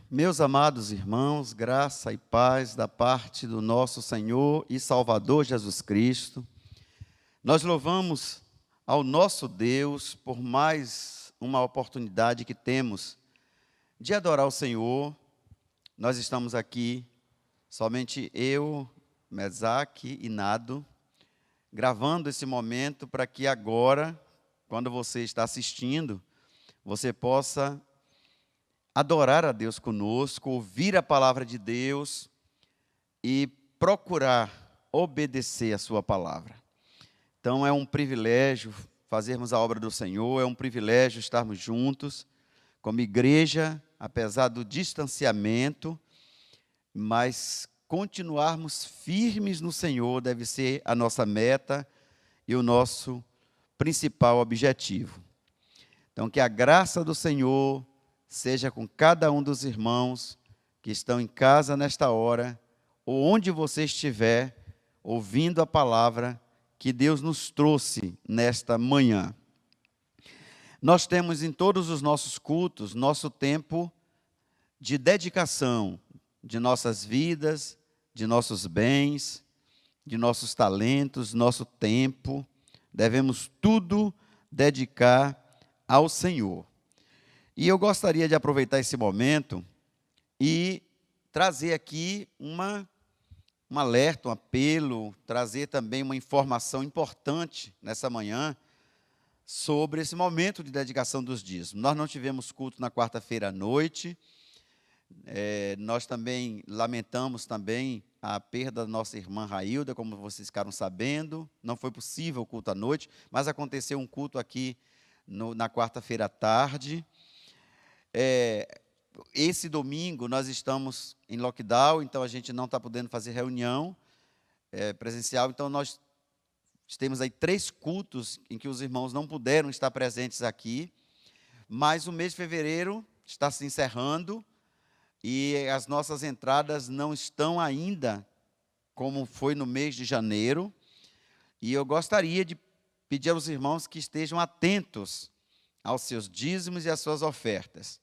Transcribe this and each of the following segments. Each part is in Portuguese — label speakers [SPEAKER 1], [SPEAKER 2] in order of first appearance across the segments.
[SPEAKER 1] Meus amados irmãos, graça e paz da parte do nosso Senhor e Salvador Jesus Cristo. Nós louvamos ao nosso Deus por mais uma oportunidade que temos de adorar o Senhor. Nós estamos aqui, somente eu, Mesaque e Nado, gravando esse momento para que agora, quando você está assistindo, você possa adorar a Deus conosco, ouvir a palavra de Deus e procurar obedecer a sua palavra. Então é um privilégio fazermos a obra do Senhor, é um privilégio estarmos juntos como igreja, apesar do distanciamento, mas continuarmos firmes no Senhor deve ser a nossa meta e o nosso principal objetivo. Então que a graça do Senhor seja com cada um dos irmãos que estão em casa nesta hora, ou onde você estiver, ouvindo a palavra que Deus nos trouxe nesta manhã. Nós temos em todos os nossos cultos, nosso tempo de dedicação de nossas vidas, de nossos bens, de nossos talentos, nosso tempo. Devemos tudo dedicar ao Senhor. E eu gostaria de aproveitar esse momento e trazer aqui um alerta, um apelo, trazer também uma informação importante nessa manhã sobre esse momento de dedicação dos dízimos. Nós não tivemos culto na quarta-feira à noite, nós também lamentamos também a perda da nossa irmã Railda, como vocês ficaram sabendo, não foi possível o culto à noite, mas aconteceu um culto aqui na quarta-feira à tarde. Esse domingo nós estamos em lockdown, então a gente não está podendo fazer reunião presencial, então nós temos aí 3 cultos em que os irmãos não puderam estar presentes aqui, mas o mês de fevereiro está se encerrando e as nossas entradas não estão ainda como foi no mês de janeiro, e eu gostaria de pedir aos irmãos que estejam atentos aos seus dízimos e às suas ofertas.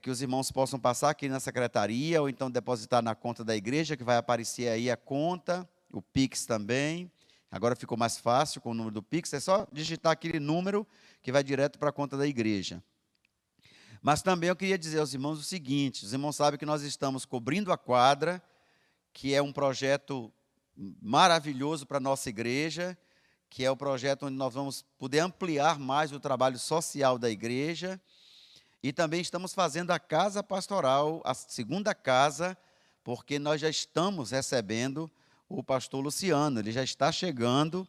[SPEAKER 1] Que os irmãos possam passar aqui na secretaria ou então depositar na conta da igreja, que vai aparecer aí a conta, o Pix também. Agora ficou mais fácil com o número do Pix, é só digitar aquele número que vai direto para a conta da igreja. Mas também eu queria dizer aos irmãos o seguinte: os irmãos sabem que nós estamos cobrindo a quadra, que é um projeto maravilhoso para a nossa igreja, que é o projeto onde nós vamos poder ampliar mais o trabalho social da igreja. E também estamos fazendo a casa pastoral, a segunda casa, porque nós já estamos recebendo o pastor Luciano, ele já está chegando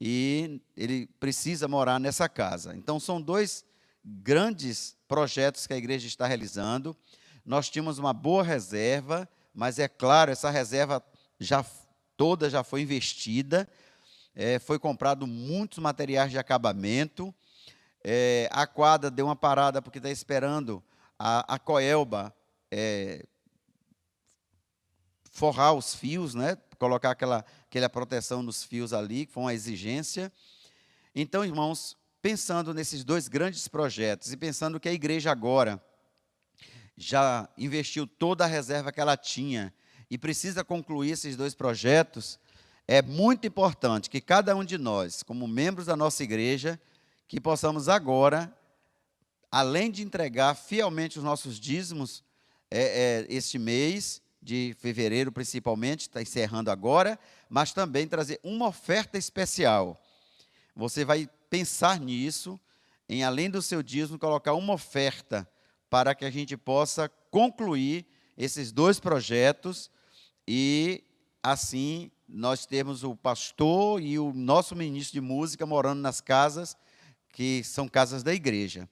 [SPEAKER 1] e ele precisa morar nessa casa. Então, são 2 grandes projetos que a igreja está realizando. Nós tínhamos uma boa reserva, mas é claro, essa reserva toda já foi investida, foi comprado muitos materiais de acabamento. A quadra deu uma parada porque está esperando a Coelba forrar os fios, né? Colocar aquela proteção nos fios ali, que foi uma exigência. Então, irmãos, pensando nesses 2 grandes projetos e pensando que a igreja agora já investiu toda a reserva que ela tinha e precisa concluir esses 2 projetos, é muito importante que cada um de nós, como membros da nossa igreja, que possamos agora, além de entregar fielmente os nossos dízimos este mês, de fevereiro principalmente, está encerrando agora, mas também trazer uma oferta especial. Você vai pensar nisso, em além do seu dízimo, colocar uma oferta para que a gente possa concluir esses 2 projetos e, assim, nós temos o pastor e o nosso ministro de música morando nas casas, que são casas da igreja.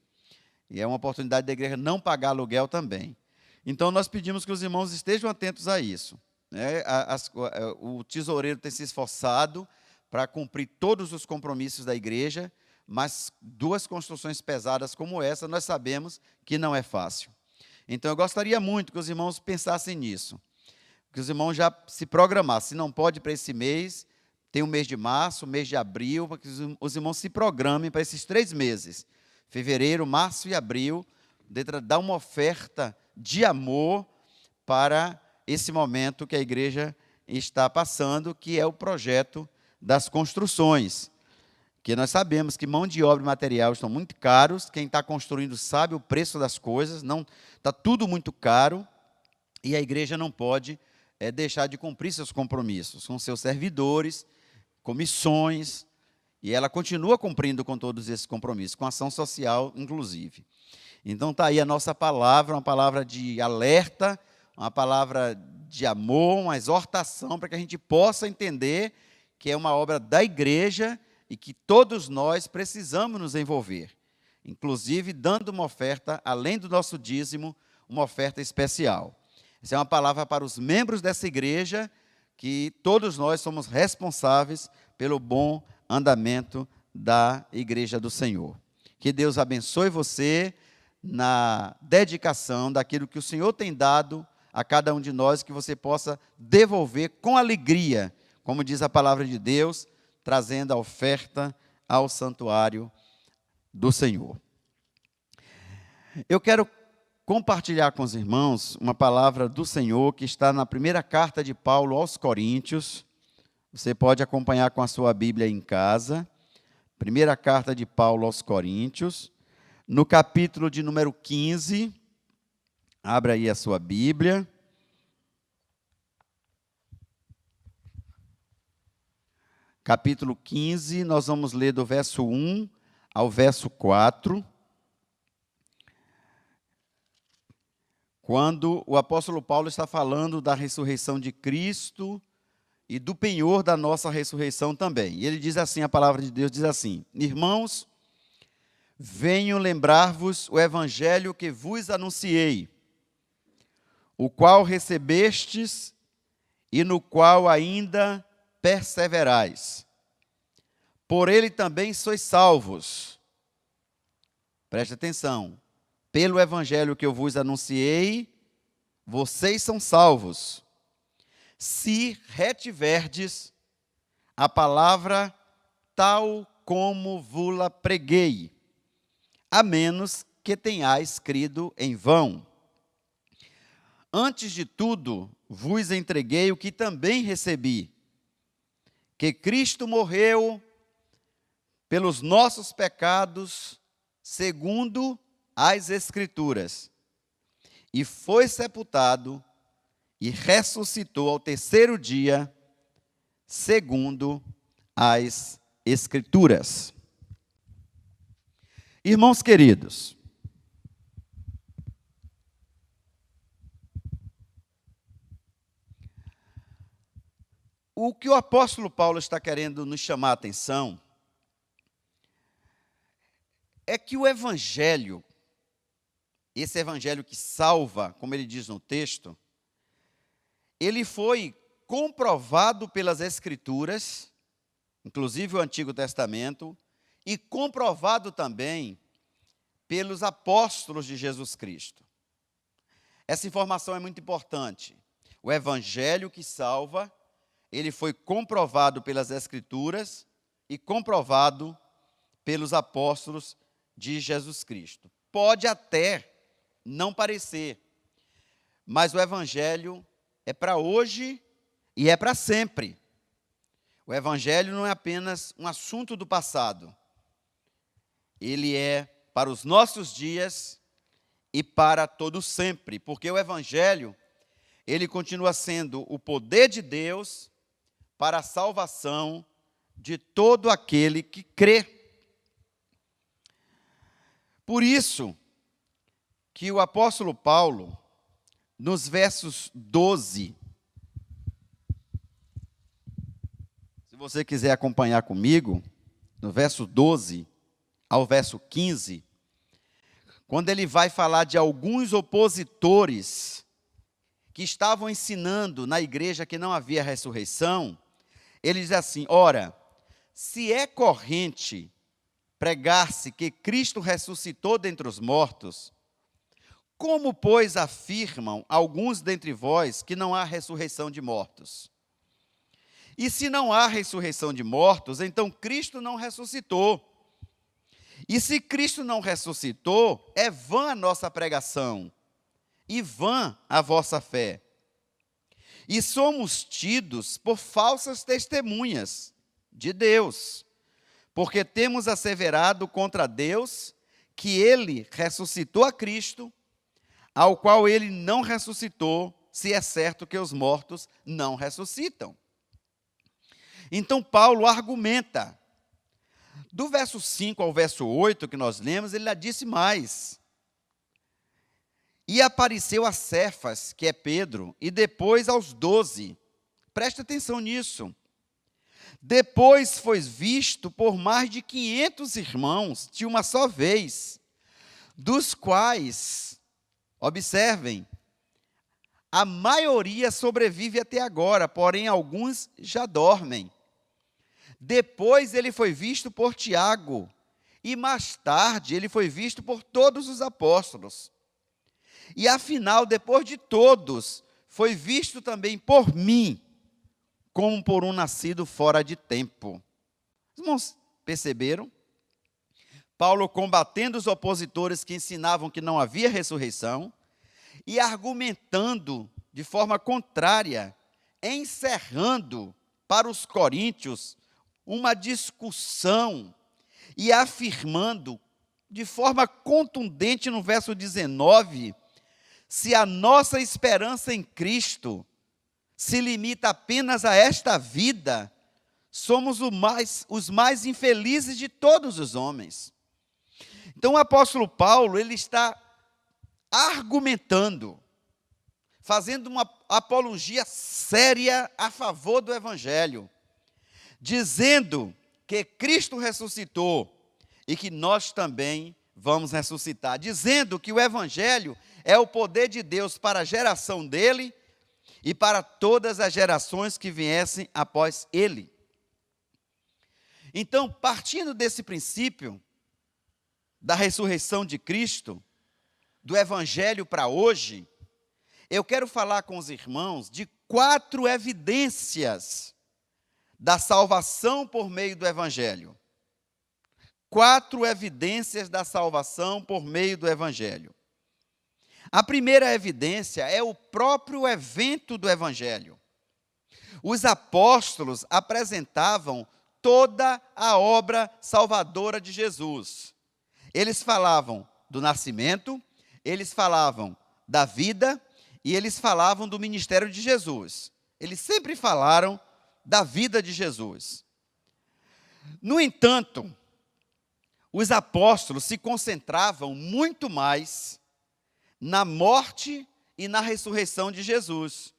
[SPEAKER 1] E é uma oportunidade da igreja não pagar aluguel também. Então, nós pedimos que os irmãos estejam atentos a isso. O tesoureiro tem se esforçado para cumprir todos os compromissos da igreja, mas 2 construções pesadas como essa, nós sabemos que não é fácil. Então, eu gostaria muito que os irmãos pensassem nisso, que os irmãos já se programassem. Se não pode para esse mês, tem o mês de março, o mês de abril, para que os irmãos se programem para esses 3 meses, fevereiro, março e abril, dar uma oferta de amor para esse momento que a igreja está passando, que é o projeto das construções. Que nós sabemos que mão de obra e material estão muito caros, quem está construindo sabe o preço das coisas, não está tudo muito caro, e a igreja não pode deixar de cumprir seus compromissos com seus servidores, com missões, e ela continua cumprindo com todos esses compromissos, com ação social, inclusive. Então está aí a nossa palavra, uma palavra de alerta, uma palavra de amor, uma exortação para que a gente possa entender que é uma obra da igreja e que todos nós precisamos nos envolver, inclusive dando uma oferta, além do nosso dízimo, uma oferta especial. Essa é uma palavra para os membros dessa igreja, que todos nós somos responsáveis pelo bom andamento da igreja do Senhor. Que Deus abençoe você na dedicação daquilo que o Senhor tem dado a cada um de nós, que você possa devolver com alegria, como diz a palavra de Deus, trazendo a oferta ao santuário do Senhor. Eu quero compartilhar com os irmãos uma palavra do Senhor que está na primeira carta de Paulo aos Coríntios. Você pode acompanhar com a sua Bíblia em casa. Primeira carta de Paulo aos Coríntios, no capítulo de número 15. Abra aí a sua Bíblia. Capítulo 15, nós vamos ler do verso 1 ao verso 4. Quando o apóstolo Paulo está falando da ressurreição de Cristo e do penhor da nossa ressurreição também. E ele diz assim, a palavra de Deus diz assim: irmãos, venho lembrar-vos o evangelho que vos anunciei, o qual recebestes e no qual ainda perseverais. Por ele também sois salvos. Preste atenção. Pelo evangelho que eu vos anunciei, vocês são salvos, se retiverdes a palavra tal como vos-la preguei, a menos que tenhais crido em vão. Antes de tudo, vos entreguei o que também recebi, que Cristo morreu pelos nossos pecados, segundo as Escrituras, e foi sepultado e ressuscitou ao terceiro dia, segundo as Escrituras. Irmãos queridos, o que o apóstolo Paulo está querendo nos chamar a atenção é que o evangelho, esse evangelho que salva, como ele diz no texto, ele foi comprovado pelas Escrituras, inclusive o Antigo Testamento, e comprovado também pelos apóstolos de Jesus Cristo. Essa informação é muito importante. O evangelho que salva, ele foi comprovado pelas Escrituras e comprovado pelos apóstolos de Jesus Cristo. Pode até não parecer, mas o evangelho é para hoje e é para sempre. O evangelho não é apenas um assunto do passado. Ele é para os nossos dias e para todo sempre, porque o evangelho, ele continua sendo o poder de Deus para a salvação de todo aquele que crê. Por isso que o apóstolo Paulo, nos versos 12, se você quiser acompanhar comigo, no verso 12 ao verso 15, quando ele vai falar de alguns opositores que estavam ensinando na igreja que não havia ressurreição, ele diz assim: ora, se é corrente pregar-se que Cristo ressuscitou dentre os mortos, como, pois, afirmam alguns dentre vós que não há ressurreição de mortos? E se não há ressurreição de mortos, então Cristo não ressuscitou. E se Cristo não ressuscitou, é vã a nossa pregação, e vã a vossa fé. E somos tidos por falsas testemunhas de Deus, porque temos asseverado contra Deus que ele ressuscitou a Cristo, ao qual ele não ressuscitou, se é certo que os mortos não ressuscitam. Então Paulo argumenta. Do verso 5 ao verso 8 que nós lemos, ele já disse mais. E apareceu a Cefas, que é Pedro, e depois aos 12. Preste atenção nisso. Depois foi visto por mais de 500 irmãos, de uma só vez, dos quais, observem, a maioria sobrevive até agora, porém alguns já dormem. Depois ele foi visto por Tiago, e mais tarde ele foi visto por todos os apóstolos. E afinal, depois de todos, foi visto também por mim, como por um nascido fora de tempo. Os irmãos perceberam? Paulo combatendo os opositores que ensinavam que não havia ressurreição, e argumentando de forma contrária, encerrando para os coríntios uma discussão e afirmando de forma contundente no verso 19, se a nossa esperança em Cristo se limita apenas a esta vida, somos os mais infelizes de todos os homens. Então o apóstolo Paulo, ele está argumentando, fazendo uma apologia séria a favor do Evangelho, dizendo que Cristo ressuscitou e que nós também vamos ressuscitar, dizendo que o Evangelho é o poder de Deus para a geração dele e para todas as gerações que viessem após ele. Então, partindo desse princípio da ressurreição de Cristo, do Evangelho para hoje, eu quero falar com os irmãos de 4 evidências da salvação por meio do Evangelho. 4 evidências da salvação por meio do Evangelho. A primeira evidência é o próprio evento do Evangelho. Os apóstolos apresentavam toda a obra salvadora de Jesus. Eles falavam do nascimento, eles falavam da vida e eles falavam do ministério de Jesus. Eles sempre falaram da vida de Jesus. No entanto, os apóstolos se concentravam muito mais na morte e na ressurreição de Jesus.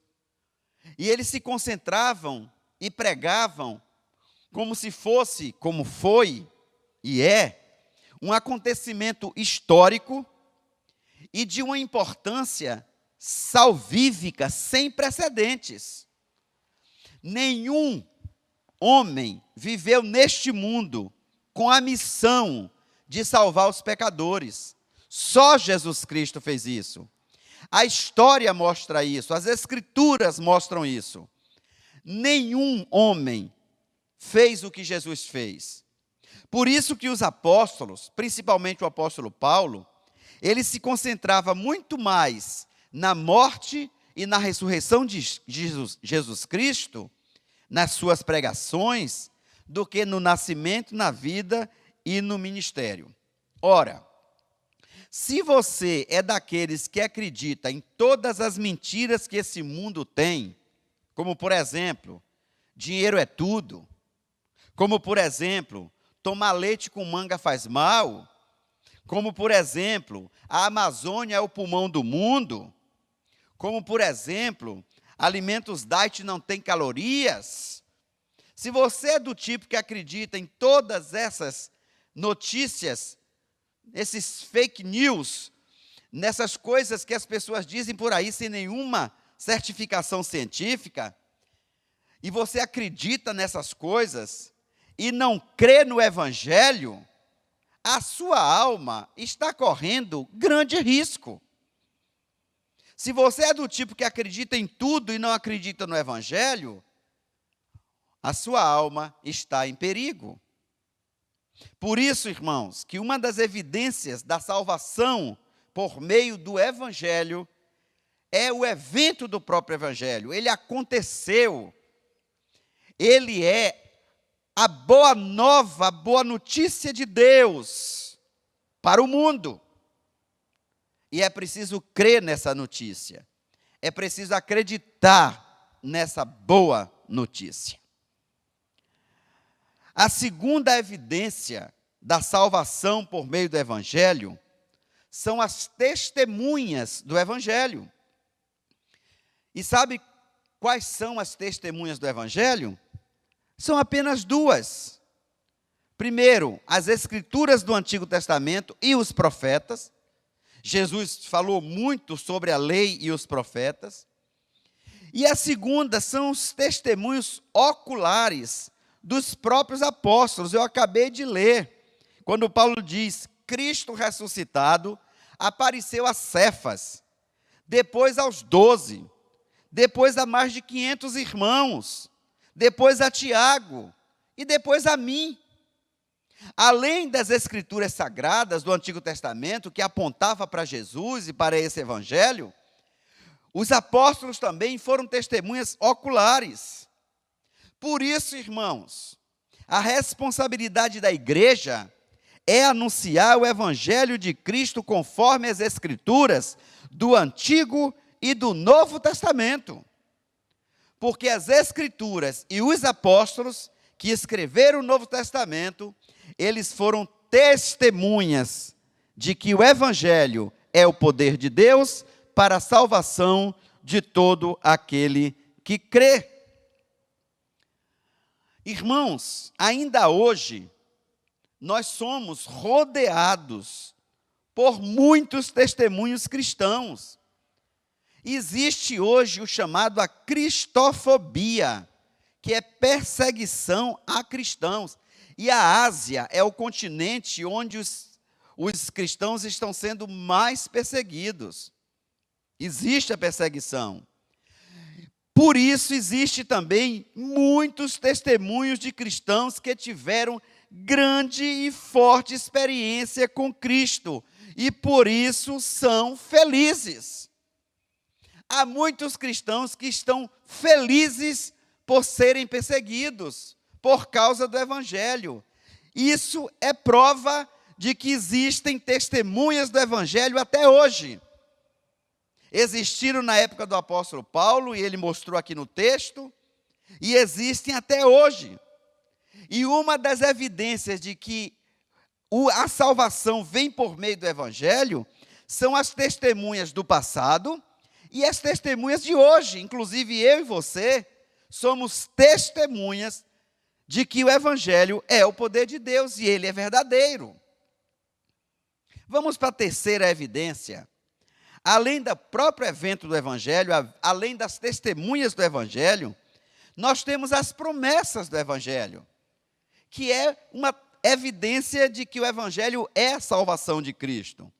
[SPEAKER 1] E eles se concentravam e pregavam como se fosse, como foi e é, um acontecimento histórico e de uma importância salvífica sem precedentes. Nenhum homem viveu neste mundo com a missão de salvar os pecadores. Só Jesus Cristo fez isso. A história mostra isso, as Escrituras mostram isso. Nenhum homem fez o que Jesus fez. Por isso que os apóstolos, principalmente o apóstolo Paulo, ele se concentrava muito mais na morte e na ressurreição de Jesus Cristo, nas suas pregações, do que no nascimento, na vida e no ministério. Ora, se você é daqueles que acredita em todas as mentiras que esse mundo tem, como por exemplo, dinheiro é tudo, como por exemplo, tomar leite com manga faz mal, como por exemplo, a Amazônia é o pulmão do mundo, como por exemplo, alimentos diet não têm calorias. Se você é do tipo que acredita em todas essas notícias, esses fake news, nessas coisas que as pessoas dizem por aí sem nenhuma certificação científica, e você acredita nessas coisas e não crê no Evangelho, a sua alma está correndo grande risco. Se você é do tipo que acredita em tudo e não acredita no Evangelho, a sua alma está em perigo. Por isso, irmãos, que uma das evidências da salvação por meio do Evangelho é o evento do próprio Evangelho. Ele aconteceu. Ele é a boa nova, a boa notícia de Deus para o mundo. E é preciso crer nessa notícia. É preciso acreditar nessa boa notícia. A segunda evidência da salvação por meio do Evangelho são as testemunhas do Evangelho. E sabe quais são as testemunhas do Evangelho? São apenas duas. Primeiro, as Escrituras do Antigo Testamento e os profetas. Jesus falou muito sobre a lei e os profetas. E a segunda são os testemunhos oculares dos próprios apóstolos. Eu acabei de ler, quando Paulo diz: Cristo ressuscitado apareceu a Cefas, depois aos 12, depois a mais de 500 irmãos, depois a Tiago e depois a mim. Além das escrituras sagradas do Antigo Testamento, que apontava para Jesus e para esse Evangelho, os apóstolos também foram testemunhas oculares. Por isso, irmãos, a responsabilidade da igreja é anunciar o Evangelho de Cristo conforme as Escrituras do Antigo e do Novo Testamento. Porque as Escrituras e os apóstolos que escreveram o Novo Testamento, eles foram testemunhas de que o Evangelho é o poder de Deus para a salvação de todo aquele que crê. Irmãos, ainda hoje, nós somos rodeados por muitos testemunhos cristãos. Existe hoje o chamado a cristofobia, que é perseguição a cristãos. E a Ásia é o continente onde os cristãos estão sendo mais perseguidos. Existe a perseguição. Por isso, existe também muitos testemunhos de cristãos que tiveram grande e forte experiência com Cristo, e por isso são felizes. Há muitos cristãos que estão felizes por serem perseguidos, por causa do Evangelho. Isso é prova de que existem testemunhas do Evangelho até hoje. Existiram na época do apóstolo Paulo, e ele mostrou aqui no texto, e existem até hoje. E uma das evidências de que a salvação vem por meio do Evangelho são as testemunhas do passado e as testemunhas de hoje. Inclusive eu e você somos testemunhas de que o Evangelho é o poder de Deus e ele é verdadeiro. Vamos para a terceira evidência. Além do próprio evento do Evangelho, além das testemunhas do Evangelho, nós temos as promessas do Evangelho, que é uma evidência de que o Evangelho é a salvação de Cristo.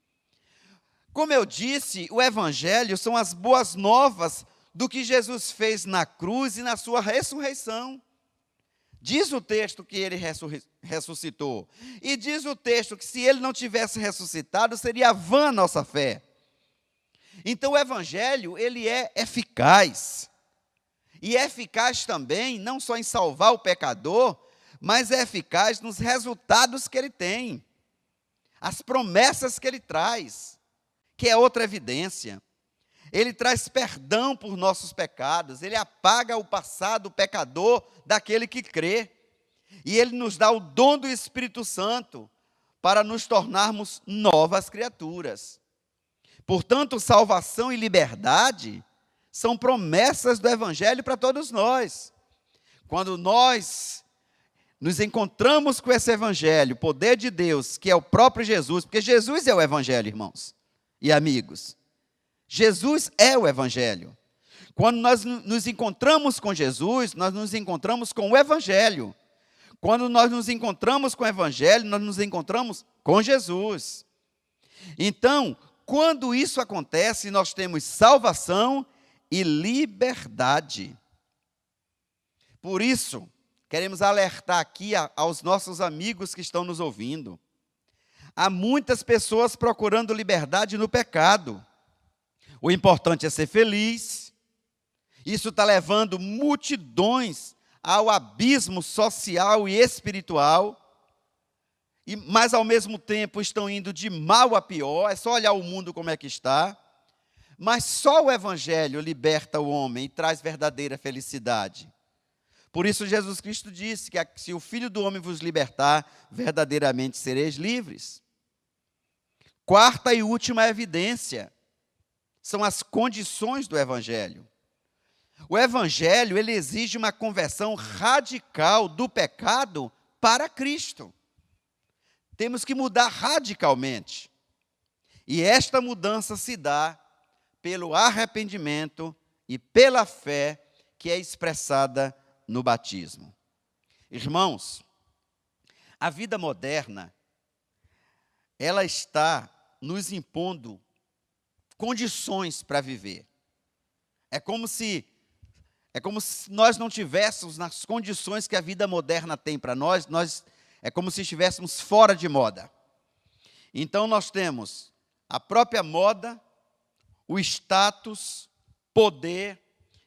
[SPEAKER 1] Como eu disse, o Evangelho são as boas novas do que Jesus fez na cruz e na sua ressurreição. Diz o texto que ele ressuscitou. E diz o texto que se ele não tivesse ressuscitado, seria vã a nossa fé. Então o Evangelho, ele é eficaz. E é eficaz também, não só em salvar o pecador, mas é eficaz nos resultados que ele tem. As promessas que ele traz, que é outra evidência. Ele traz perdão por nossos pecados, ele apaga o passado pecador daquele que crê. E ele nos dá o dom do Espírito Santo para nos tornarmos novas criaturas. Portanto, salvação e liberdade são promessas do Evangelho para todos nós. Quando nós nos encontramos com esse Evangelho, poder de Deus, que é o próprio Jesus, porque Jesus é o Evangelho, irmãos e amigos. Jesus é o Evangelho. Quando nós nos encontramos com Jesus, nós nos encontramos com o Evangelho. Quando nós nos encontramos com o Evangelho, nós nos encontramos com Jesus. Então, quando isso acontece, nós temos salvação e liberdade. Por isso, queremos alertar aqui aos nossos amigos que estão nos ouvindo. Há muitas pessoas procurando liberdade no pecado. O importante é ser feliz. Isso está levando multidões ao abismo social e espiritual. Mas, ao mesmo tempo, estão indo de mal a pior. É só olhar o mundo como é que está. Mas só o Evangelho liberta o homem e traz verdadeira felicidade. Por isso, Jesus Cristo disse que se o Filho do Homem vos libertar, verdadeiramente sereis livres. Quarta e última evidência são as condições do Evangelho. O Evangelho, ele exige uma conversão radical do pecado para Cristo. Temos que mudar radicalmente. E esta mudança se dá pelo arrependimento e pela fé que é expressada no batismo. Irmãos, a vida moderna, ela está nos impondo condições para viver. É como se nós não tivéssemos nas condições que a vida moderna tem para nós, é como se estivéssemos fora de moda. Então nós temos a própria moda, o status, poder,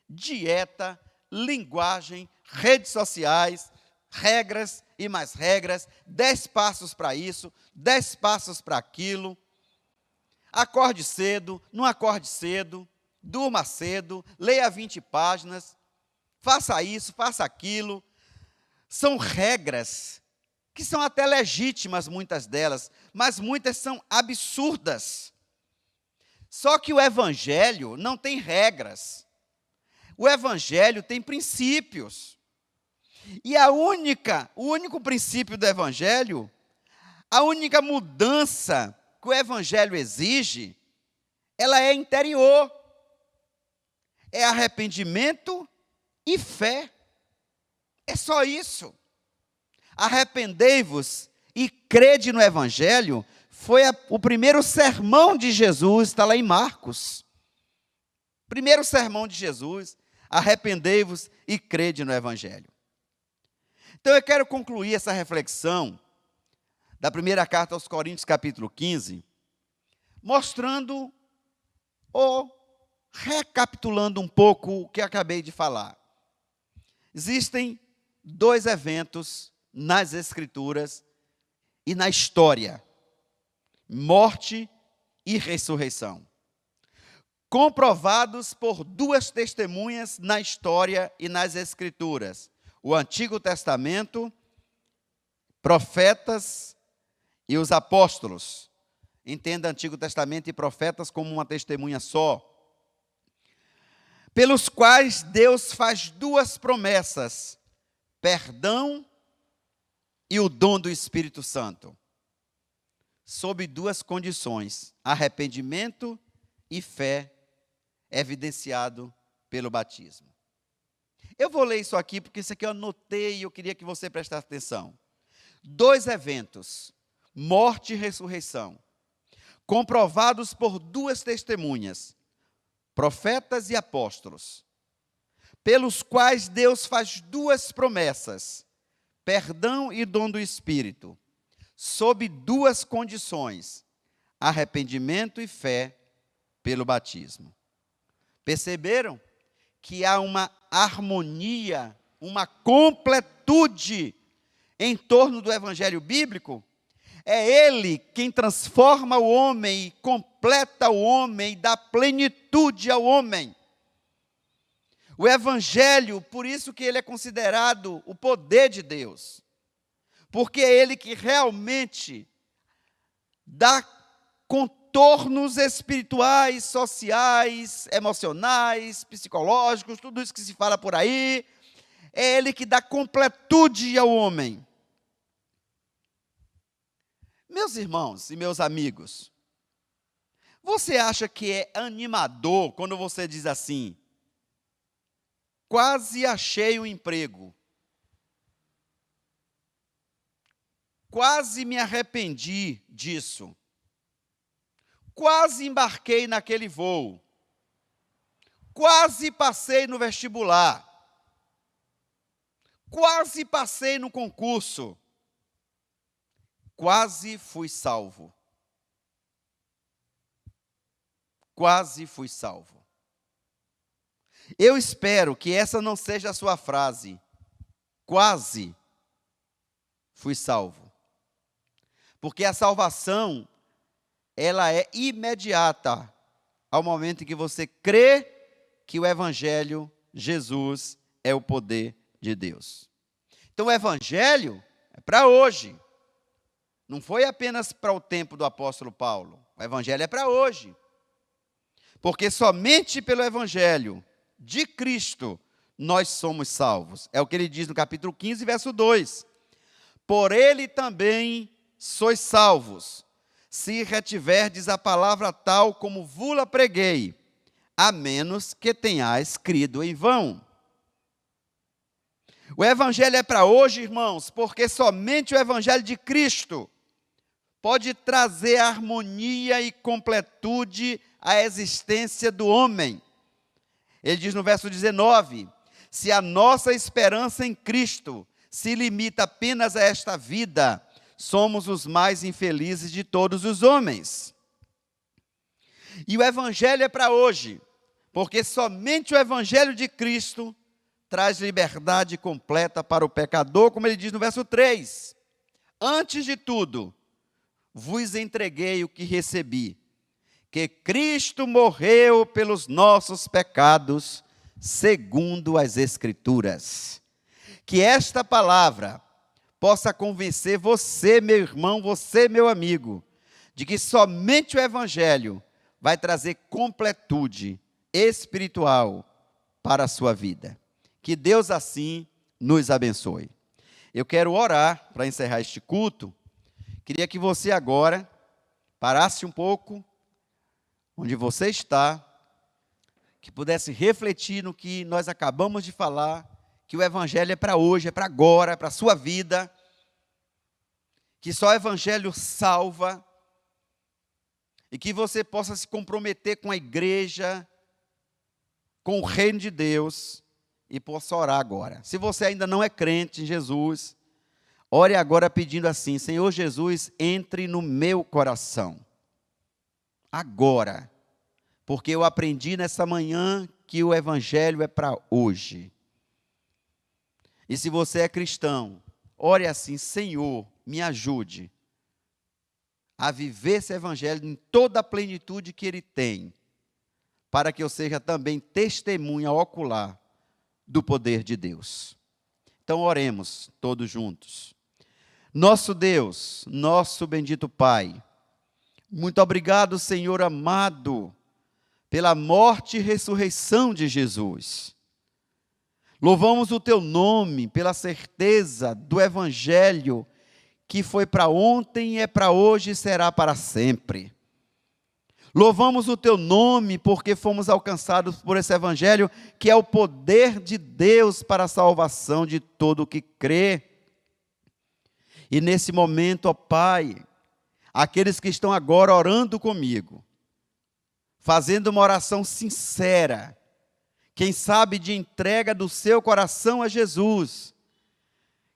[SPEAKER 1] dieta, linguagem, redes sociais, regras e mais regras, 10 passos para isso, 10 passos para aquilo. Acorde cedo, não acorde cedo, durma cedo, leia 20 páginas, faça isso, faça aquilo. São regras que são até legítimas, muitas delas, mas muitas são absurdas. Só que o Evangelho não tem regras. O Evangelho tem princípios. E o único princípio do Evangelho, a única mudança que o Evangelho exige, ela é interior. É arrependimento e fé. É só isso. Arrependei-vos e crede no Evangelho, foi o primeiro sermão de Jesus, está lá em Marcos. Primeiro sermão de Jesus, arrependei-vos e crede no Evangelho. Então eu quero concluir essa reflexão da primeira carta aos Coríntios, capítulo 15, mostrando ou recapitulando um pouco o que acabei de falar. Existem 2 eventos nas Escrituras e na história: morte e ressurreição, comprovados por 2 testemunhas na história e nas Escrituras: o Antigo Testamento, profetas e os apóstolos. Entenda Antigo Testamento e profetas como uma testemunha só, pelos quais Deus faz 2 promessas: perdão e o dom do Espírito Santo, sob 2 condições: arrependimento e fé, evidenciado pelo batismo. Eu vou ler isso aqui, porque isso aqui eu anotei e eu queria que você prestasse atenção. 2 eventos, morte e ressurreição, comprovados por 2 testemunhas, profetas e apóstolos, pelos quais Deus faz 2 promessas: perdão e dom do Espírito, sob 2 condições: arrependimento e fé pelo batismo. Perceberam que há uma harmonia, uma completude em torno do Evangelho bíblico? É ele quem transforma o homem, completa o homem, dá plenitude ao homem. O Evangelho, por isso que ele é considerado o poder de Deus, porque é ele que realmente dá contornos espirituais, sociais, emocionais, psicológicos, tudo isso que se fala por aí, é ele que dá completude ao homem. Meus irmãos e meus amigos, você acha que é animador quando você diz assim: quase achei um emprego, quase me arrependi disso, quase embarquei naquele voo, quase passei no vestibular, quase passei no concurso, quase fui salvo. quase fui salvo. Eu espero que essa não seja a sua frase, quase fui salvo. Porque a salvação, ela é imediata ao momento em que você crê que o Evangelho, Jesus, é o poder de Deus. Então o Evangelho é para hoje. Não foi apenas para o tempo do apóstolo Paulo. O Evangelho é para hoje. Porque somente pelo Evangelho de Cristo nós somos salvos. É o que ele diz no capítulo 15, verso 2. Por ele também sois salvos, se retiverdes a palavra tal como vula preguei, a menos que tenhais crido em vão. O Evangelho é para hoje, irmãos, porque somente o Evangelho de Cristo pode trazer harmonia e completude à existência do homem. Ele diz no verso 19, se a nossa esperança em Cristo se limita apenas a esta vida, somos os mais infelizes de todos os homens. E o Evangelho é para hoje, porque somente o Evangelho de Cristo traz liberdade completa para o pecador, como ele diz no verso 3. Antes de tudo, vos entreguei o que recebi, que Cristo morreu pelos nossos pecados, segundo as Escrituras. Que esta palavra possa convencer você, meu irmão, você, meu amigo, de que somente o Evangelho vai trazer completude espiritual para a sua vida. Que Deus assim nos abençoe. Eu quero orar para encerrar este culto. Queria que você agora parasse um pouco onde você está, que pudesse refletir no que nós acabamos de falar, que o Evangelho é para hoje, é para agora, é para a sua vida, que só o Evangelho salva, e que você possa se comprometer com a igreja, com o reino de Deus, e possa orar agora. Se você ainda não é crente em Jesus, ore agora pedindo assim, Senhor Jesus, entre no meu coração, agora, porque eu aprendi nessa manhã que o Evangelho é para hoje. E se você é cristão, ore assim, Senhor, me ajude a viver esse Evangelho em toda a plenitude que ele tem, para que eu seja também testemunha ocular do poder de Deus. Então oremos todos juntos. Nosso Deus, nosso bendito Pai, muito obrigado, Senhor amado, pela morte e ressurreição de Jesus. Louvamos o teu nome pela certeza do Evangelho que foi para ontem, é para hoje e será para sempre. Louvamos o teu nome porque fomos alcançados por esse Evangelho que é o poder de Deus para a salvação de todo o que crê. E nesse momento, ó Pai, aqueles que estão agora orando comigo, fazendo uma oração sincera, quem sabe de entrega do seu coração a Jesus,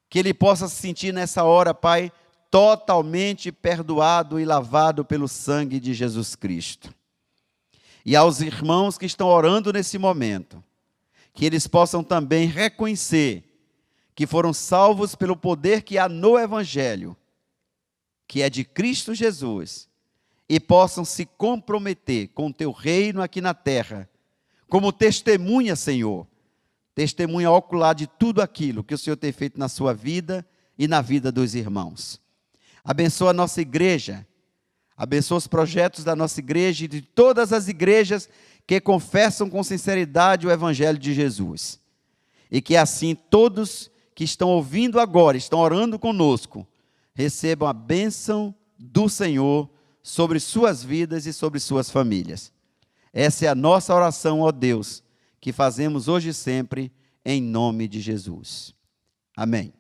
[SPEAKER 1] que ele possa se sentir nessa hora, Pai, totalmente perdoado e lavado pelo sangue de Jesus Cristo. E aos irmãos que estão orando nesse momento, que eles possam também reconhecer que foram salvos pelo poder que há no Evangelho, que é de Cristo Jesus, e possam se comprometer com o teu reino aqui na terra, como testemunha, Senhor, testemunha ocular de tudo aquilo que o Senhor tem feito na sua vida e na vida dos irmãos. Abençoa a nossa igreja, abençoa os projetos da nossa igreja e de todas as igrejas que confessam com sinceridade o Evangelho de Jesus. E que assim todos que estão ouvindo agora, estão orando conosco, recebam a bênção do Senhor sobre suas vidas e sobre suas famílias. Essa é a nossa oração, ó Deus, que fazemos hoje e sempre, em nome de Jesus. Amém.